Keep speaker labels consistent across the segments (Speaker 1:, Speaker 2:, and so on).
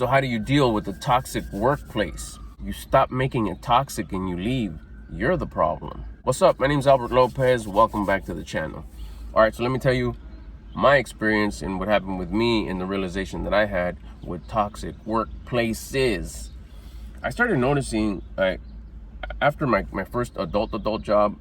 Speaker 1: So how do you deal with the toxic workplace? You stop making it toxic and you leave. You're the problem. What's up? My name's Albert Lopez. Welcome back to the channel. All right, so let me tell you my experience and what happened with me and the realization that I had with toxic workplaces. I started noticing, after my first adult job,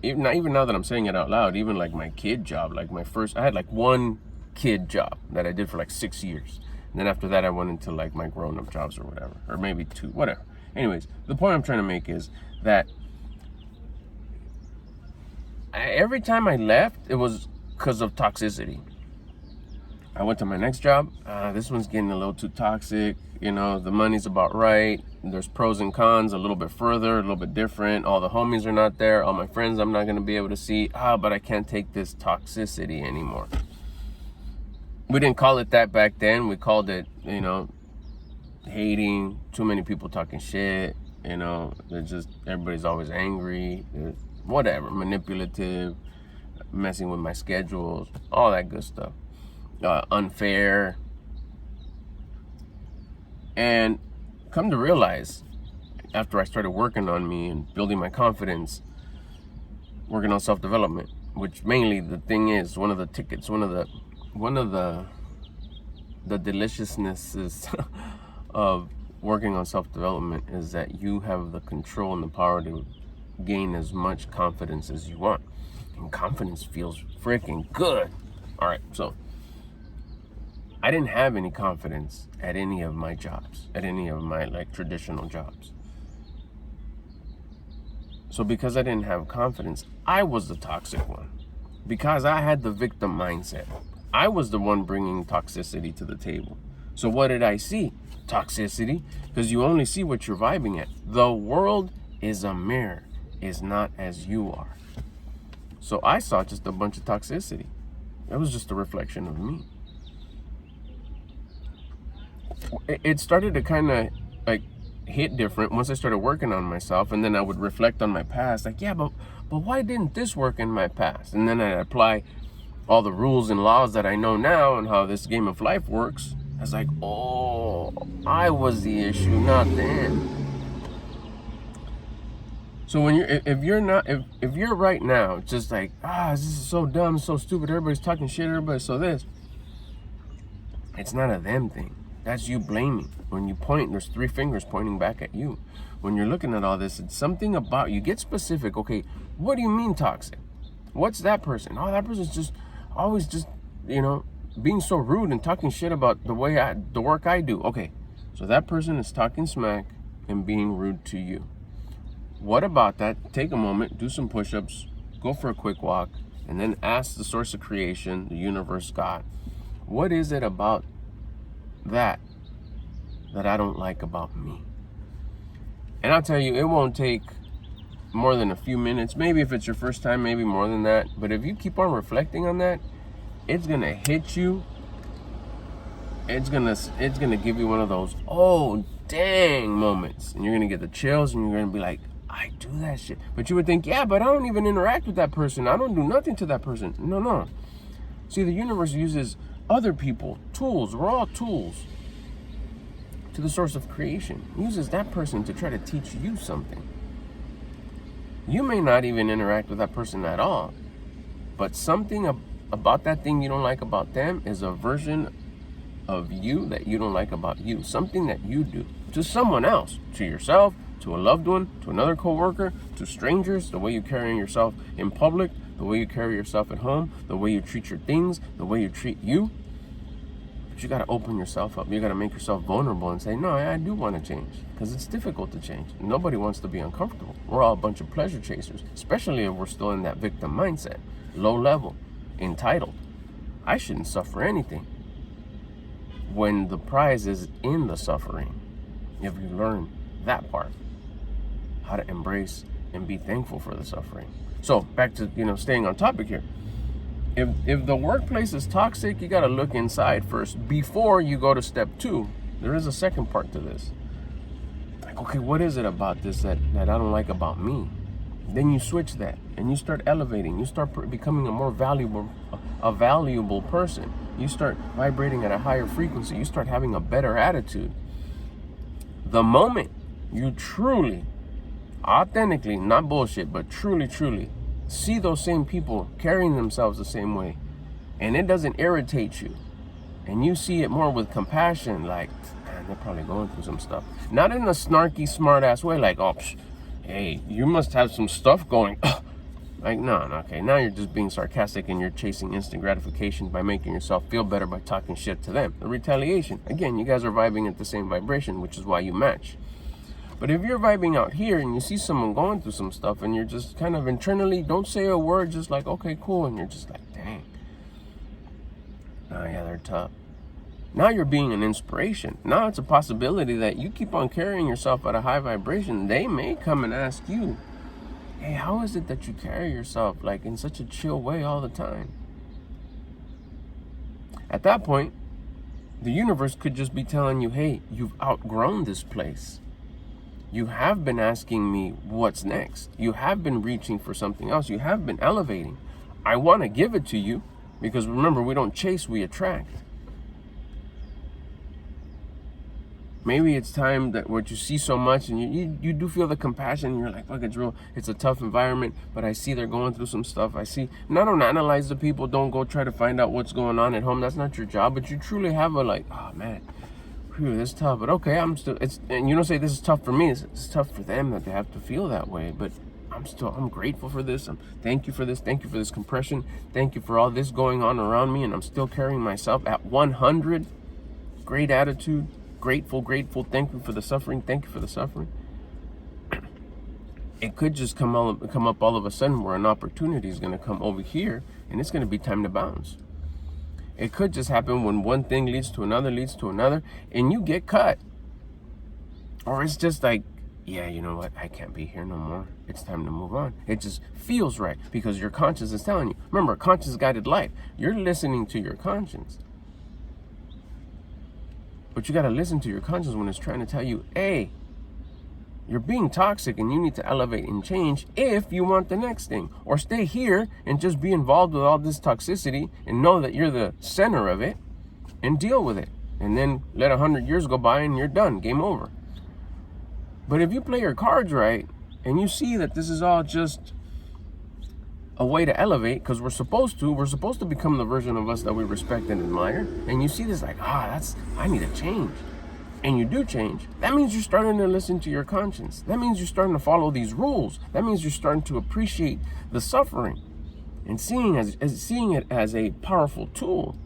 Speaker 1: even now that I'm saying it out loud, even like my kid job, I had like one kid job that I did for like 6 years. And then after that, I went into like my grown-up jobs or whatever, or maybe 2, whatever. Anyways, the point I'm trying to make is that every time I left, it was because of toxicity. I went to my next job. This one's getting a little too toxic. You know, the money's about right. There's pros and cons a little bit further, a little bit different. All the homies are not there. All my friends I'm not going to be able to see. But I can't take this toxicity anymore. We didn't call it that back then. We called it, hating, too many people talking shit. Everybody's always angry, whatever, manipulative, messing with my schedules, all that good stuff. Unfair. And come to realize, after I started working on me and building my confidence, working on self-development, which mainly the thing is, one of the deliciousnesses of working on self-development is that you have the control and the power to gain as much confidence as you want. And confidence feels freaking good. All right, so I didn't have any confidence at any of my jobs, at any of my traditional jobs. So because I didn't have confidence, I was the toxic one. Because I had the victim mindset. I was the one bringing toxicity to the table. So what did I see? Toxicity, because you only see what you're vibing at. The world is a mirror, is not as you are. So I saw just a bunch of toxicity. It was just a reflection of me. It started to kind of hit different once I started working on myself, and then I would reflect on my past, but why didn't this work in my past? And then I'd apply all the rules and laws that I know now and how this game of life works. I was like, oh, I was the issue, not them. So when if you're right now just like, this is so dumb, so stupid, everybody's talking shit, everybody's so this, it's not a them thing. That's you blaming. When you point, there's 3 fingers pointing back at you. When you're looking at all this, it's something about you. Get specific. Okay, what do you mean toxic? What's that person? Oh, that person's just always being so rude and talking shit about the work I do. Okay, so that person is talking smack and being rude to you. What about that? Take a moment, do some push-ups, go for a quick walk, and then ask the source of creation, the universe, God, what is it about that I don't like about me? And I'll tell you, it won't take more than a few minutes. Maybe if it's your first time, maybe more than that. But if you keep on reflecting on that, it's gonna hit you. It's gonna give you one of those oh dang moments, and you're gonna get the chills, and you're gonna be like, I do that shit. But you would think, but I don't even interact with that person. I don't do nothing to that person. No. See, the universe uses other people, tools. We're all tools to the source of creation. It uses that person to try to teach you something. You may not even interact with that person at all, but something about that thing you don't like about them is a version of you that you don't like about you. Something that you do to someone else, to yourself, to a loved one, to another coworker, to strangers, the way you carry yourself in public, the way you carry yourself at home, the way you treat your things, the way you treat you. But you got to open yourself up. You got to make yourself vulnerable and say, no, I do want to change, because it's difficult to change. Nobody wants to be uncomfortable. We're all a bunch of pleasure chasers, especially if we're still in that victim mindset, low level, entitled. I shouldn't suffer anything, when the prize is in the suffering. If you learn that part, how to embrace and be thankful for the suffering. So back to staying on topic here. If the workplace is toxic, you got to look inside first before you go to step 2. There is a second part to this. Okay, what is it about this that I don't like about me? Then you switch that and you start elevating. You start becoming a more valuable person. You start vibrating at a higher frequency. You start having a better attitude. The moment you truly, authentically, not bullshit, but truly see those same people carrying themselves the same way, and it doesn't irritate you, and you see it more with compassion, like, man, they're probably going through some stuff. Not in a snarky, smart-ass way, like, oh, hey, you must have some stuff going. Like, no, okay, now you're just being sarcastic and you're chasing instant gratification by making yourself feel better by talking shit to them. The retaliation. Again, you guys are vibing at the same vibration, which is why you match. But if you're vibing out here and you see someone going through some stuff and you're just kind of internally, don't say a word, just like, okay, cool, and you're just like, dang. Oh, yeah, they're tough. Now you're being an inspiration. Now it's a possibility that you keep on carrying yourself at a high vibration. They may come and ask you, hey, how is it that you carry yourself like in such a chill way all the time? At that point, the universe could just be telling you, hey, you've outgrown this place. You have been asking me what's next. You have been reaching for something else. You have been elevating. I want to give it to you because remember, we don't chase, we attract. Maybe it's time that what you see so much and you do feel the compassion and you're like, fuck, it's a tough environment, but I see they're going through some stuff. I see, and I don't analyze the people, don't go try to find out what's going on at home. That's not your job, but you truly have a like, oh man, whew, this is tough, but okay, and you don't say this is tough for me, it's tough for them that they have to feel that way, but I'm grateful for this. Thank you for this. Thank you for this compression. Thank you for all this going on around me, and I'm still carrying myself at 100. Great attitude. Grateful, thank you for the suffering, thank you for the suffering. It could just come up all of a sudden where an opportunity is going to come over here and it's going to be time to bounce. It could just happen when one thing leads to another, and you get cut. Or it's just like, yeah, you know what, I can't be here no more. It's time to move on. It just feels right because your conscience is telling you. Remember, conscience-guided life. You're listening to your conscience. But you got to listen to your conscience when it's trying to tell you, hey, you're being toxic and you need to elevate and change if you want the next thing. Or stay here and just be involved with all this toxicity and know that you're the center of it and deal with it. And then let 100 years go by and you're done. Game over. But if you play your cards right and you see that this is all just a way to elevate, because we're supposed to become the version of us that we respect and admire, and you see this like, I need to change, and you do change, that means you're starting to listen to your conscience. That means you're starting to follow these rules. That means you're starting to appreciate the suffering and seeing it as a powerful tool.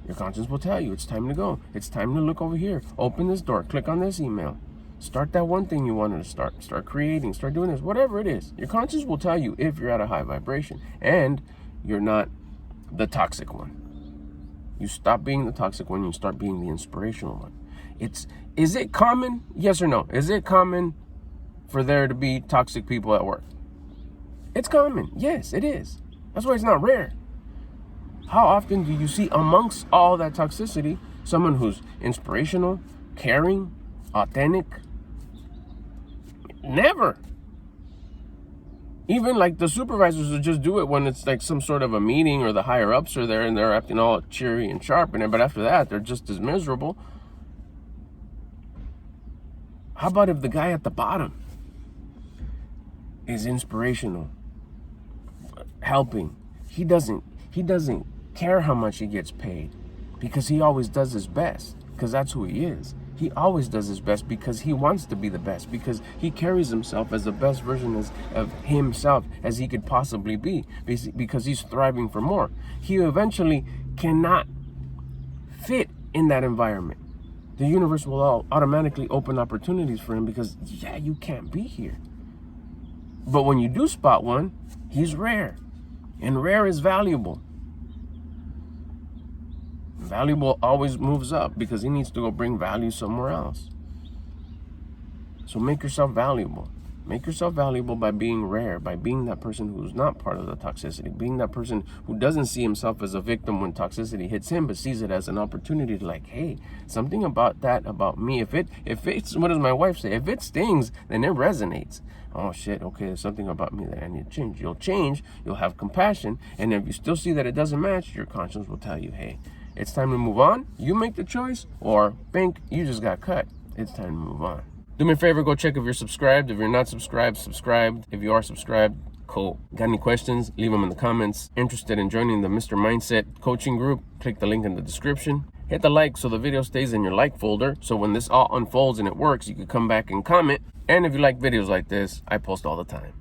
Speaker 1: Your conscience will tell you it's time to go. It's time to look over here. Open this door. Click on this email. Start that one thing you wanted to start. Start creating. Start doing this. Whatever it is. Your conscience will tell you if you're at a high vibration and you're not the toxic one. You stop being the toxic one. You start being the inspirational one. Is it common? Yes or no? Is it common for there to be toxic people at work? It's common. Yes, it is. That's why it's not rare. How often do you see amongst all that toxicity someone who's inspirational, caring, authentic? Never. Even like the supervisors will just do it when it's like some sort of a meeting or the higher ups are there and they're acting all cheery and sharp, but after that they're just as miserable. How about if the guy at the bottom is inspirational, helping? He doesn't care how much he gets paid because he always does his best, because that's who he is. He always does his best because he wants to be the best, because he carries himself as the best version of himself as he could possibly be, because he's thriving for more. He eventually cannot fit in that environment. The universe will automatically open opportunities for him because, yeah, you can't be here. But when you do spot one, he's rare. And rare is valuable. Valuable always moves up because he needs to go bring value somewhere else. So make yourself valuable. Make yourself valuable by being rare, by being that person who's not part of the toxicity, being that person who doesn't see himself as a victim when toxicity hits him, but sees it as an opportunity to like, hey, something about that about me. If it's, what does my wife say? If it stings, then it resonates. Oh shit, okay, there's something about me that I need to change. You'll change, you'll have compassion, and if you still see that it doesn't match, your conscience will tell you, hey, it's time to move on. You make the choice, or bink, you just got cut. It's time to move on. Do me a favor, go check if you're subscribed. If you're not subscribed, subscribe. If you are subscribed, cool. Got any questions? Leave them in the comments. Interested in joining the Mr. Mindset coaching group? Click the link in the description. Hit the like so the video stays in your like folder. So when this all unfolds and it works, you can come back and comment. And if you like videos like this, I post all the time.